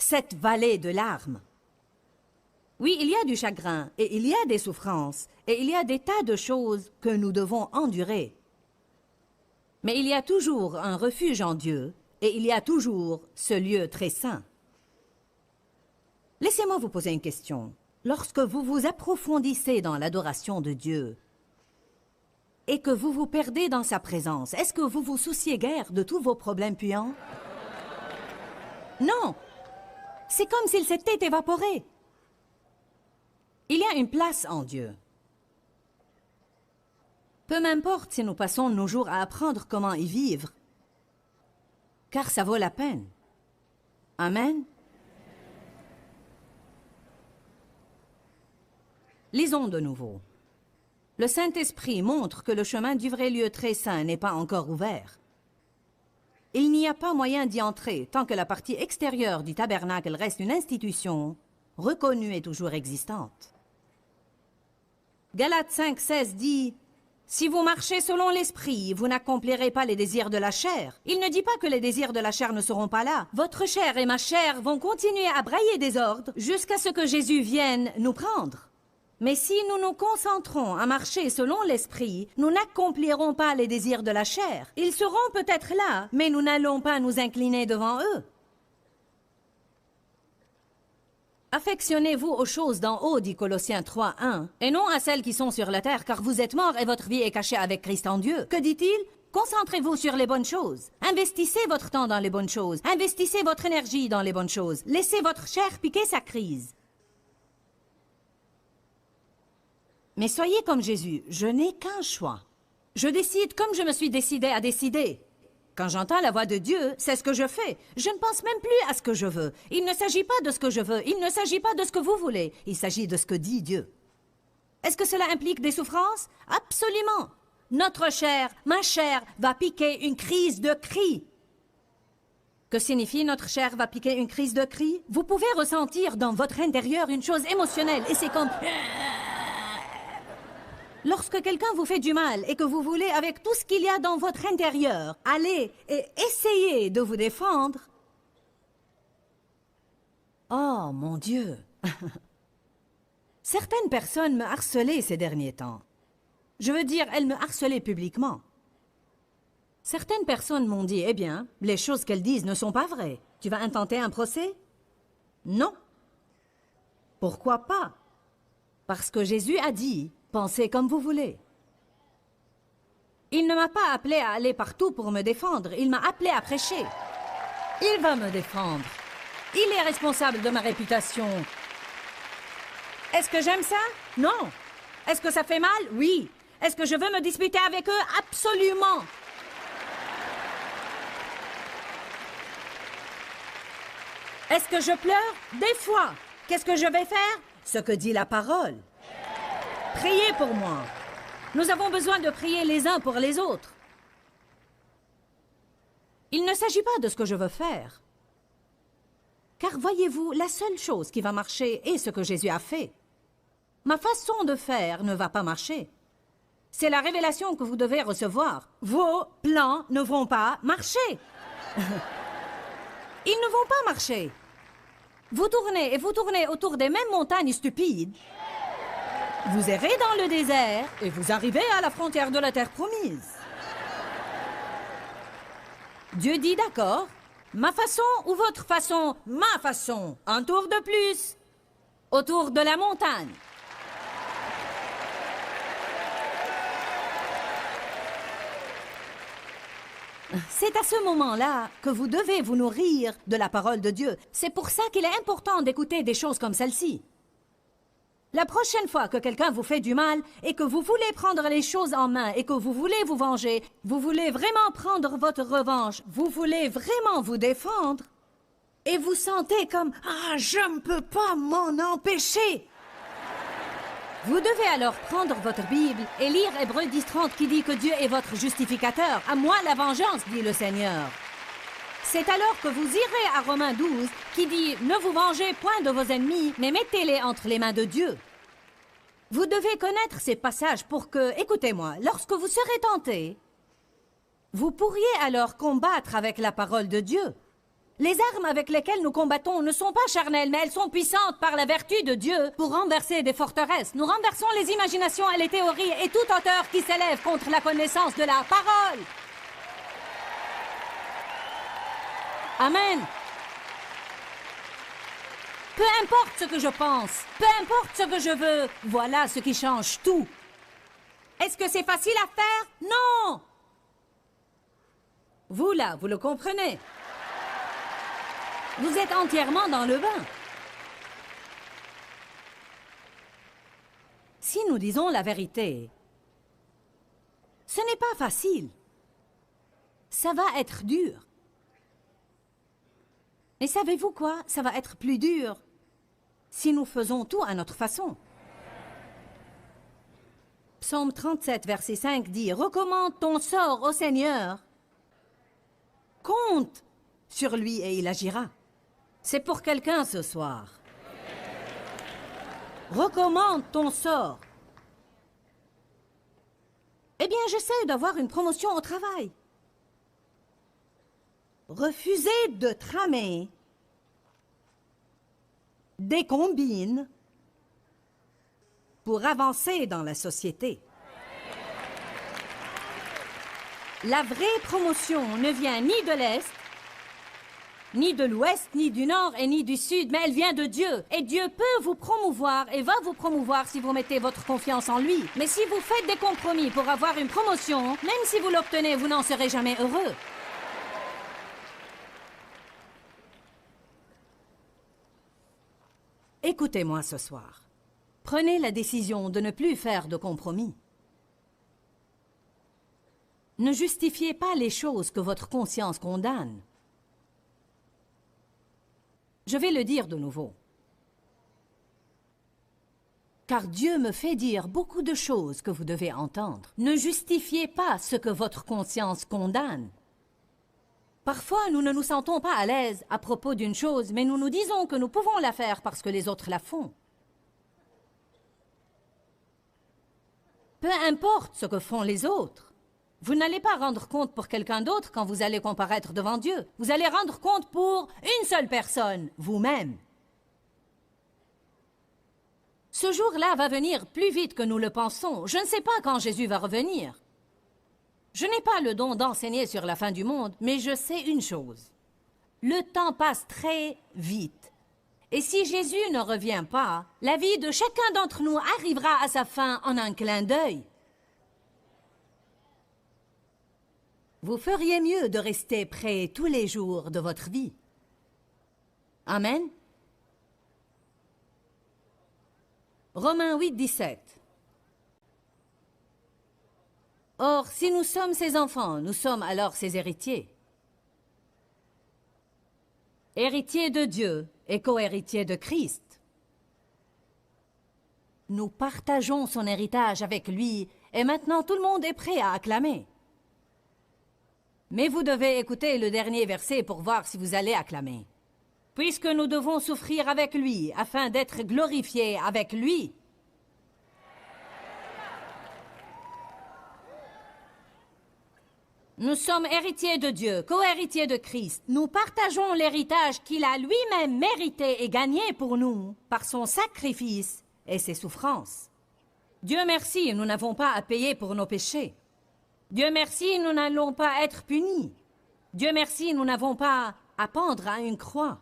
cette vallée de larmes. Oui, il y a du chagrin, et il y a des souffrances, et il y a des tas de choses que nous devons endurer. Mais il y a toujours un refuge en Dieu, et il y a toujours ce lieu très saint. Laissez-moi vous poser une question. Lorsque vous vous approfondissez dans l'adoration de Dieu, et que vous vous perdez dans sa présence, est-ce que vous vous souciez guère de tous vos problèmes puants? Non! C'est comme s'ils s'étaient évaporés. Il y a une place en Dieu. Peu m'importe si nous passons nos jours à apprendre comment y vivre, car ça vaut la peine. Amen. Lisons de nouveau. Le Saint-Esprit montre que le chemin du vrai lieu très saint n'est pas encore ouvert. Il n'y a pas moyen d'y entrer tant que la partie extérieure du tabernacle reste une institution reconnue et toujours existante. Galates 5,16 dit « Si vous marchez selon l'esprit, vous n'accomplirez pas les désirs de la chair. » Il ne dit pas que les désirs de la chair ne seront pas là. Votre chair et ma chair vont continuer à brailler des ordres jusqu'à ce que Jésus vienne nous prendre. Mais si nous nous concentrons à marcher selon l'esprit, nous n'accomplirons pas les désirs de la chair. Ils seront peut-être là, mais nous n'allons pas nous incliner devant eux. Affectionnez-vous aux choses d'en haut, dit Colossiens 3:1, et non à celles qui sont sur la terre, car vous êtes morts et votre vie est cachée avec Christ en Dieu. Que dit-il? Concentrez-vous sur les bonnes choses. Investissez votre temps dans les bonnes choses. Investissez votre énergie dans les bonnes choses. Laissez votre chair piquer sa crise. Mais soyez comme Jésus, je n'ai qu'un choix. Je décide comme je me suis décidé à décider. Quand j'entends la voix de Dieu, c'est ce que je fais. Je ne pense même plus à ce que je veux. Il ne s'agit pas de ce que je veux, il ne s'agit pas de ce que vous voulez. Il s'agit de ce que dit Dieu. Est-ce que cela implique des souffrances? Absolument. Notre chair, ma chair, va piquer une crise de cri. Que signifie notre chair va piquer une crise de cri? Vous pouvez ressentir dans votre intérieur une chose émotionnelle et c'est comme... Lorsque quelqu'un vous fait du mal et que vous voulez, avec tout ce qu'il y a dans votre intérieur, aller et essayer de vous défendre... Oh, mon Dieu! Certaines personnes me harcelaient ces derniers temps. Je veux dire, elles me harcelaient publiquement. Certaines personnes m'ont dit, eh bien, les choses qu'elles disent ne sont pas vraies. Tu vas intenter un procès? Non. Pourquoi pas? Parce que Jésus a dit... Pensez comme vous voulez. Il ne m'a pas appelé à aller partout pour me défendre. Il m'a appelé à prêcher. Il va me défendre. Il est responsable de ma réputation. Est-ce que j'aime ça? Non. Est-ce que ça fait mal? Oui. Est-ce que je veux me disputer avec eux? Absolument. Est-ce que je pleure? Des fois. Qu'est-ce que je vais faire? Ce que dit la parole. Priez pour moi. Nous avons besoin de prier les uns pour les autres. Il ne s'agit pas de ce que je veux faire. Car voyez-vous, la seule chose qui va marcher est ce que Jésus a fait. Ma façon de faire ne va pas marcher. C'est la révélation que vous devez recevoir. Vos plans ne vont pas marcher. Ils ne vont pas marcher. Vous tournez et vous tournez autour des mêmes montagnes stupides. Vous errez dans le désert et vous arrivez à la frontière de la terre promise. Dieu dit d'accord, ma façon ou votre façon, ma façon, un tour de plus, autour de la montagne. C'est à ce moment-là que vous devez vous nourrir de la parole de Dieu. C'est pour ça qu'il est important d'écouter des choses comme celle-ci. La prochaine fois que quelqu'un vous fait du mal et que vous voulez prendre les choses en main et que vous voulez vous venger, vous voulez vraiment prendre votre revanche, vous voulez vraiment vous défendre, et vous sentez comme « Ah, je ne peux pas m'en empêcher !» Vous devez alors prendre votre Bible et lire Hébreux 10:30 qui dit que Dieu est votre justificateur. « À moi la vengeance, dit le Seigneur. » C'est alors que vous irez à Romains 12, qui dit « Ne vous vengez point de vos ennemis, mais mettez-les entre les mains de Dieu. » Vous devez connaître ces passages pour que, écoutez-moi, lorsque vous serez tentés, vous pourriez alors combattre avec la parole de Dieu. Les armes avec lesquelles nous combattons ne sont pas charnelles, mais elles sont puissantes par la vertu de Dieu pour renverser des forteresses. Nous renversons les imaginations et les théories et toute hauteur qui s'élève contre la connaissance de la parole. Amen. Peu importe ce que je pense, peu importe ce que je veux, voilà ce qui change tout. Est-ce que c'est facile à faire? Non! Vous là, vous le comprenez. Vous êtes entièrement dans le bain. Si nous disons la vérité, ce n'est pas facile. Ça va être dur. Et savez-vous quoi? Ça va être plus dur si nous faisons tout à notre façon. Psaume 37, verset 5 dit « Recommande ton sort au Seigneur. Compte sur lui et il agira. » C'est pour quelqu'un ce soir. Recommande ton sort. Eh bien, j'essaie d'avoir une promotion au travail. Refusez de tramer des combines pour avancer dans la société. La vraie promotion ne vient ni de l'Est, ni de l'Ouest, ni du Nord et ni du Sud, mais elle vient de Dieu. Et Dieu peut vous promouvoir et va vous promouvoir si vous mettez votre confiance en lui. Mais si vous faites des compromis pour avoir une promotion, même si vous l'obtenez, vous n'en serez jamais heureux. Écoutez-moi ce soir. Prenez la décision de ne plus faire de compromis. Ne justifiez pas les choses que votre conscience condamne. Je vais le dire de nouveau. Car Dieu me fait dire beaucoup de choses que vous devez entendre. Ne justifiez pas ce que votre conscience condamne. Parfois, nous ne nous sentons pas à l'aise à propos d'une chose, mais nous nous disons que nous pouvons la faire parce que les autres la font. Peu importe ce que font les autres. Vous n'allez pas rendre compte pour quelqu'un d'autre quand vous allez comparaître devant Dieu. Vous allez rendre compte pour une seule personne, vous-même. Ce jour-là va venir plus vite que nous le pensons. Je ne sais pas quand Jésus va revenir. Je n'ai pas le don d'enseigner sur la fin du monde, mais je sais une chose. Le temps passe très vite. Et si Jésus ne revient pas, la vie de chacun d'entre nous arrivera à sa fin en un clin d'œil. Vous feriez mieux de rester prêt tous les jours de votre vie. Amen. Romains 8, 17. Or, si nous sommes ses enfants, nous sommes alors ses héritiers. Héritiers de Dieu et co-héritiers de Christ. Nous partageons son héritage avec lui et maintenant tout le monde est prêt à acclamer. Mais vous devez écouter le dernier verset pour voir si vous allez acclamer. Puisque nous devons souffrir avec lui, afin d'être glorifiés avec lui. Nous sommes héritiers de Dieu, co-héritiers de Christ. Nous partageons l'héritage qu'il a lui-même mérité et gagné pour nous, par son sacrifice et ses souffrances. Dieu merci, nous n'avons pas à payer pour nos péchés. Dieu merci, nous n'allons pas être punis. Dieu merci, nous n'avons pas à pendre à une croix.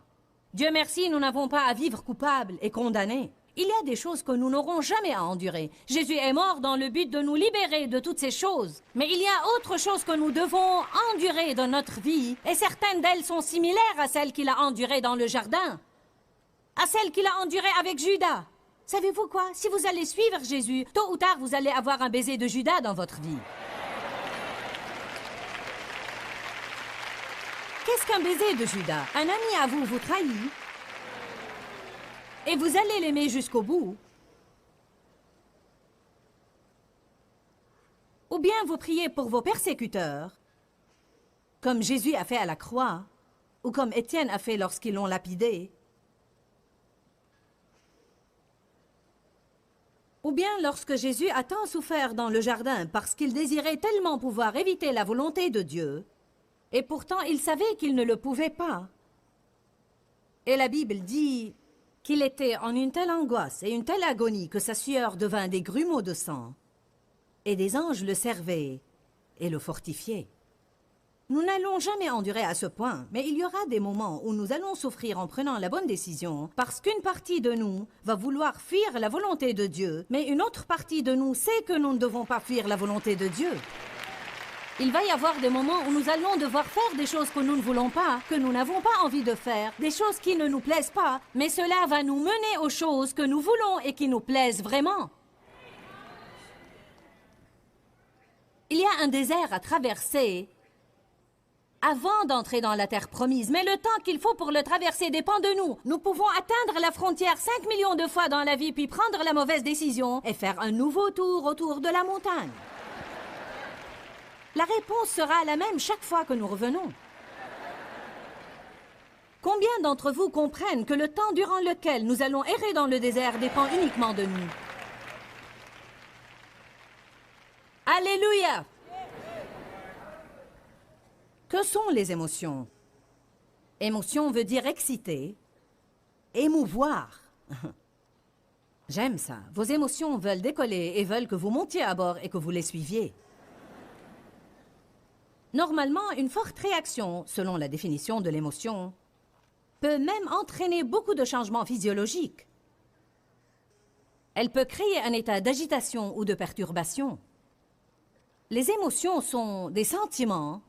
Dieu merci, nous n'avons pas à vivre coupables et condamnés. Il y a des choses que nous n'aurons jamais à endurer. Jésus est mort dans le but de nous libérer de toutes ces choses. Mais il y a autre chose que nous devons endurer dans notre vie, et certaines d'elles sont similaires à celles qu'il a endurées dans le jardin, à celles qu'il a endurées avec Judas. Savez-vous quoi? Si vous allez suivre Jésus, tôt ou tard, vous allez avoir un baiser de Judas dans votre vie. Qu'est-ce qu'un baiser de Judas? Un ami à vous vous trahit et vous allez l'aimer jusqu'au bout. Ou bien vous priez pour vos persécuteurs, comme Jésus a fait à la croix, ou comme Étienne a fait lorsqu'ils l'ont lapidé. Ou bien lorsque Jésus a tant souffert dans le jardin parce qu'il désirait tellement pouvoir éviter la volonté de Dieu, et pourtant il savait qu'il ne le pouvait pas. Et la Bible dit qu'il était en une telle angoisse et une telle agonie que sa sueur devint des grumeaux de sang, et des anges le servaient et le fortifiaient. Nous n'allons jamais endurer à ce point, mais il y aura des moments où nous allons souffrir en prenant la bonne décision, parce qu'une partie de nous va vouloir fuir la volonté de Dieu, mais une autre partie de nous sait que nous ne devons pas fuir la volonté de Dieu. Il va y avoir des moments où nous allons devoir faire des choses que nous ne voulons pas, que nous n'avons pas envie de faire, des choses qui ne nous plaisent pas, mais cela va nous mener aux choses que nous voulons et qui nous plaisent vraiment. Il y a un désert à traverser avant d'entrer dans la terre promise, mais le temps qu'il faut pour le traverser dépend de nous. Nous pouvons atteindre la frontière 5 millions de fois dans la vie, puis prendre la mauvaise décision et faire un nouveau tour autour de la montagne. La réponse sera la même chaque fois que nous revenons. Combien d'entre vous comprennent que le temps durant lequel nous allons errer dans le désert dépend uniquement de nous? Alléluia! Que sont les émotions? Émotion veut dire exciter, émouvoir. J'aime ça. Vos émotions veulent décoller et veulent que vous montiez à bord et que vous les suiviez. Normalement, une forte réaction, selon la définition de l'émotion, peut même entraîner beaucoup de changements physiologiques. Elle peut créer un état d'agitation ou de perturbation. Les émotions sont des sentiments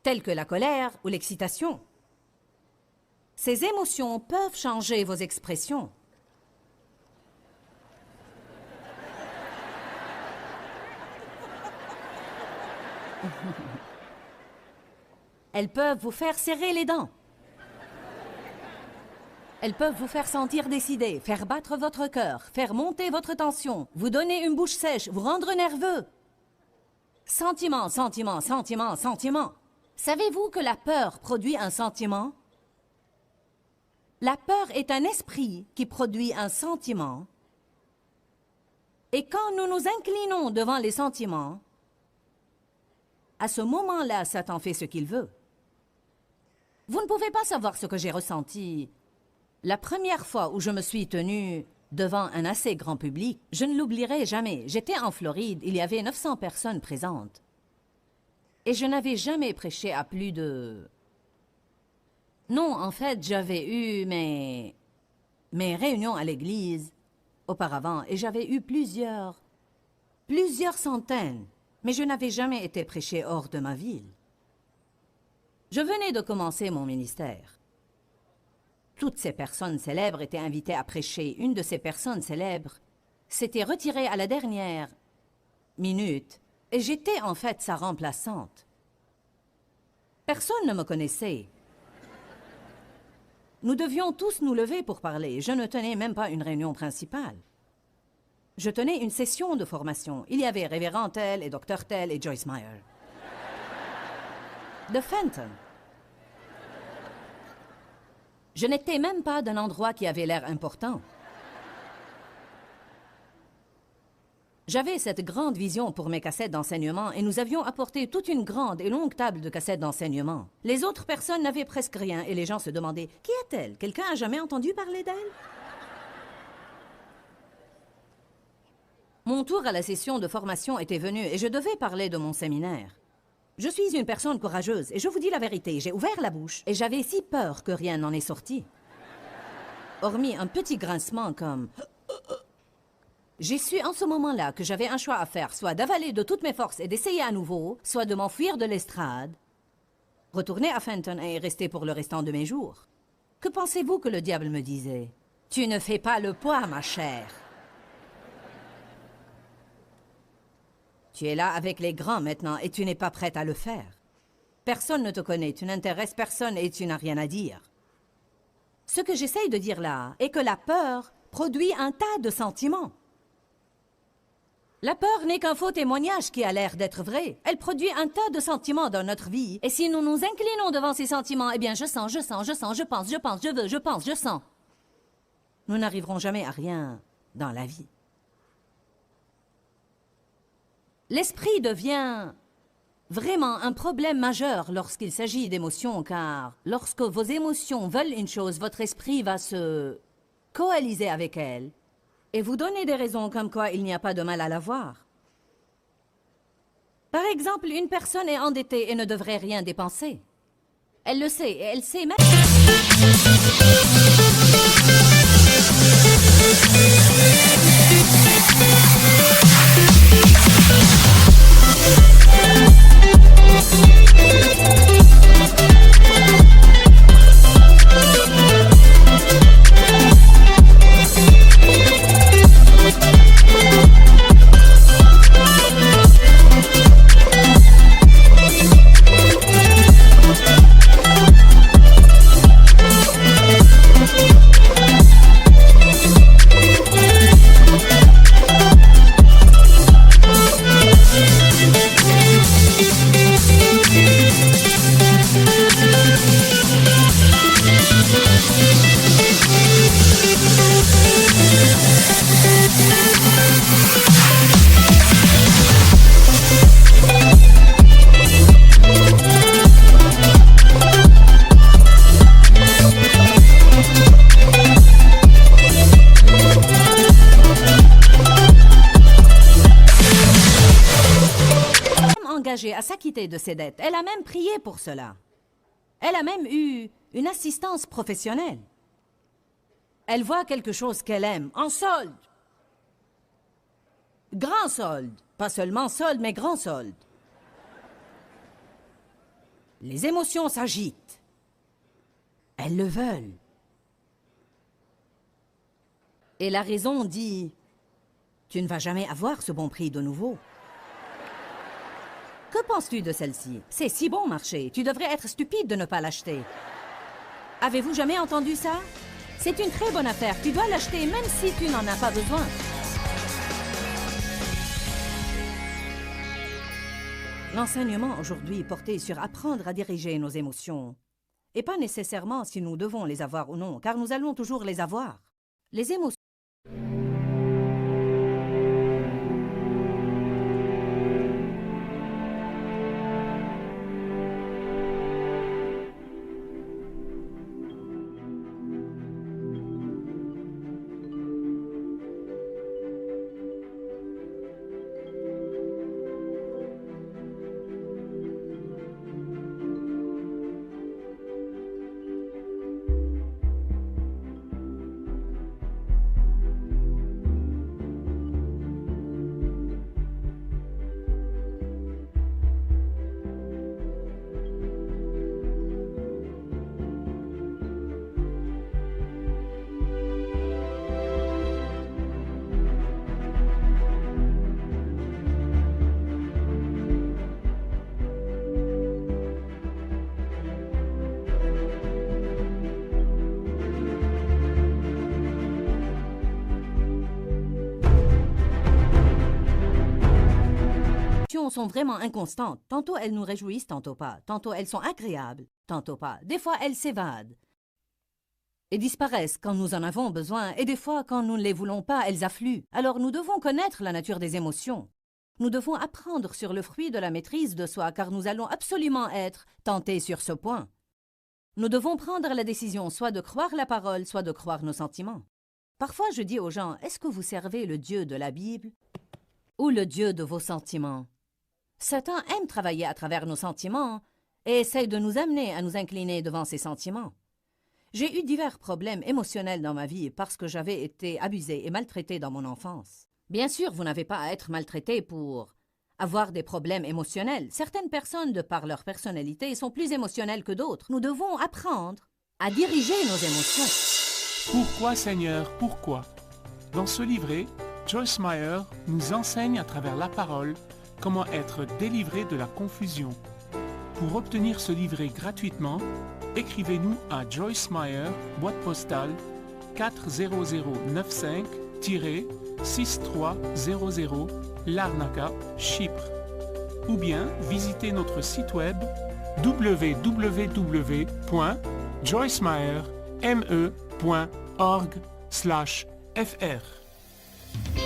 tels que la colère ou l'excitation. Ces émotions peuvent changer vos expressions. Elles peuvent vous faire serrer les dents. Elles peuvent vous faire sentir décidé, faire battre votre cœur, faire monter votre tension, vous donner une bouche sèche, vous rendre nerveux. Sentiment, sentiment, sentiment, sentiment. Savez-vous que la peur produit un sentiment? La peur est un esprit qui produit un sentiment. Et quand nous nous inclinons devant les sentiments, à ce moment-là, Satan fait ce qu'il veut. Vous ne pouvez pas savoir ce que j'ai ressenti. La première fois où je me suis tenue devant un assez grand public, je ne l'oublierai jamais. J'étais en Floride, il y avait 900 personnes présentes. Et je n'avais jamais prêché à plus de... Non, en fait, j'avais eu mes réunions à l'église auparavant, et j'avais eu plusieurs centaines, mais je n'avais jamais été prêché hors de ma ville. Je venais de commencer mon ministère. Toutes ces personnes célèbres étaient invitées à prêcher. Une de ces personnes célèbres s'était retirée à la dernière minute, et j'étais en fait sa remplaçante. Personne ne me connaissait. Nous devions tous nous lever pour parler. Je ne tenais même pas une réunion principale. Je tenais une session de formation. Il y avait Révérend Tell et Dr Tell et Joyce Meyer. De Fenton. Je n'étais même pas d'un endroit qui avait l'air important. J'avais cette grande vision pour mes cassettes d'enseignement et nous avions apporté toute une grande et longue table de cassettes d'enseignement. Les autres personnes n'avaient presque rien et les gens se demandaient « Qui est-elle? Quelqu'un a jamais entendu parler d'elle? » Mon tour à la session de formation était venu et je devais parler de mon séminaire. Je suis une personne courageuse et je vous dis la vérité, j'ai ouvert la bouche et j'avais si peur que rien n'en est sorti. Hormis un petit grincement comme... J'ai su en ce moment-là que j'avais un choix à faire, soit d'avaler de toutes mes forces et d'essayer à nouveau, soit de m'enfuir de l'estrade, retourner à Fenton et rester pour le restant de mes jours. Que pensez-vous que le diable me disait? Tu ne fais pas le poids, ma chère. Tu es là avec les grands maintenant et tu n'es pas prête à le faire. Personne ne te connaît, tu n'intéresses personne et tu n'as rien à dire. Ce que j'essaye de dire là est que la peur produit un tas de sentiments. La peur n'est qu'un faux témoignage qui a l'air d'être vrai. Elle produit un tas de sentiments dans notre vie. Et si nous nous inclinons devant ces sentiments, eh bien je sens, je sens, je sens, je pense, je pense, je veux, je pense, je sens. Nous n'arriverons jamais à rien dans la vie. L'esprit devient vraiment un problème majeur lorsqu'il s'agit d'émotions, car lorsque vos émotions veulent une chose, votre esprit va se coaliser avec elle et vous donner des raisons comme quoi il n'y a pas de mal à l'avoir. Par exemple, une personne est endettée et ne devrait rien dépenser. Elle le sait, et elle sait même... À s'acquitter de ses dettes. Elle a même prié pour cela. Elle a même eu une assistance professionnelle. Elle voit quelque chose qu'elle aime, en solde. Grand solde. Pas seulement solde, mais grand solde. Les émotions s'agitent. Elles le veulent. Et la raison dit, tu ne vas jamais avoir ce bon prix de nouveau. Que penses-tu de celle-ci? C'est si bon marché. Tu devrais être stupide de ne pas l'acheter. Avez-vous jamais entendu ça? C'est une très bonne affaire. Tu dois l'acheter même si tu n'en as pas besoin. L'enseignement aujourd'hui est porté sur apprendre à diriger nos émotions. Et pas nécessairement si nous devons les avoir ou non, car nous allons toujours les avoir. Les émotions... sont vraiment inconstantes. Tantôt elles nous réjouissent, tantôt pas. Tantôt elles sont agréables, tantôt pas. Des fois elles s'évadent et disparaissent quand nous en avons besoin, et des fois quand nous ne les voulons pas, elles affluent. Alors nous devons connaître la nature des émotions. Nous devons apprendre sur le fruit de la maîtrise de soi, car nous allons absolument être tentés sur ce point. Nous devons prendre la décision soit de croire la parole, soit de croire nos sentiments. Parfois je dis aux gens, est-ce que vous servez le Dieu de la Bible ou le Dieu de vos sentiments? Satan aime travailler à travers nos sentiments et essaie de nous amener à nous incliner devant ses sentiments. J'ai eu divers problèmes émotionnels dans ma vie parce que j'avais été abusée et maltraitée dans mon enfance. Bien sûr, vous n'avez pas à être maltraité pour avoir des problèmes émotionnels. Certaines personnes, de par leur personnalité, sont plus émotionnelles que d'autres. Nous devons apprendre à diriger nos émotions. Pourquoi, Seigneur, pourquoi? Dans ce livret, Joyce Meyer nous enseigne à travers la parole comment être délivré de la confusion. Pour obtenir ce livret gratuitement, écrivez-nous à Joyce Meyer, boîte postale 40095-6300, Larnaca, Chypre. Ou bien visitez notre site web www.joycemeyer.org/fr.